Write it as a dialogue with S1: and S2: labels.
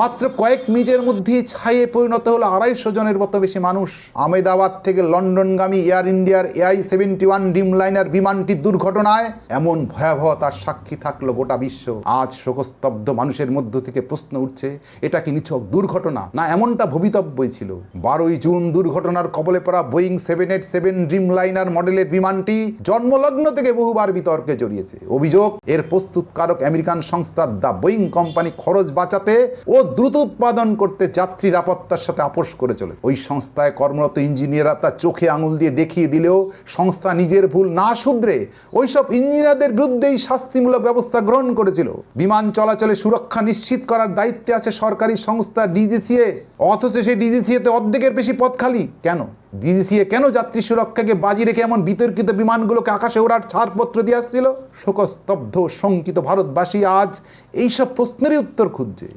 S1: মাত্র কয়েক মিনিটের মধ্যেই ছায়ে পরিণত হলো 250 জনের মতো বেশি মানুষ। আহমেদাবাদ থেকে লন্ডনগামী এয়ার ইন্ডিয়ার AI-71 ড্রিমলাইনার বিমানটির দুর্ঘটনায় এমন ভয়াবহতার সাক্ষী থাকলো গোটা বিশ্ব। আজ শোকস্তব্ধ মানুষের মধ্য থেকে প্রশ্ন উঠছে, এটা কি নিছক দুর্ঘটনা, না এমনটা ভবিতব্যই ছিল? 12ই জুন দুর্ঘটনার কবলে পড়া বোয়িং 787 ড্রিমলাইনার মডেলের বিমানটি জন্মলগ্ন থেকে বহুবার বিতর্কে জড়িয়েছে। অভিযোগ, এর প্রস্তুতকারক আমেরিকান সংস্থা দ্য বোয়িং কোম্পানি খরচ বাঁচাতে ও দ্রুত উৎপাদন করতে যাত্রী নিরাপত্তার সাথে আপোষ করে চলেছে। ওই সংস্থায় কর্মরত ইঞ্জিনিয়াররা তা চোখে আঙুল দিয়ে দেখিয়ে দিলেও সংস্থা নিজের ভুল না শুধরে ওইসব ইঞ্জিনিয়ারদের বিরুদ্ধেই শাস্তিমূলক ব্যবস্থা গ্রহণ করেছিল। বিমান চলাচলে সুরক্ষা নিশ্চিত করার দায়িত্বে আছে সরকারি সংস্থা DGCA, অথচ সেই DGCA-তে অর্ধেকের বেশি পদ খালি। কেন DGCA কেন যাত্রী সুরক্ষাকে বাজি রেখে এমন বিতর্কিত বিমানগুলোকে আকাশে ওড়ার ছাড়পত্র দিয়ে আসছিল? শোকস্তব্ধ শঙ্কিত ভারতবাসী আজ এইসব প্রশ্নেরই উত্তর খুঁজছে।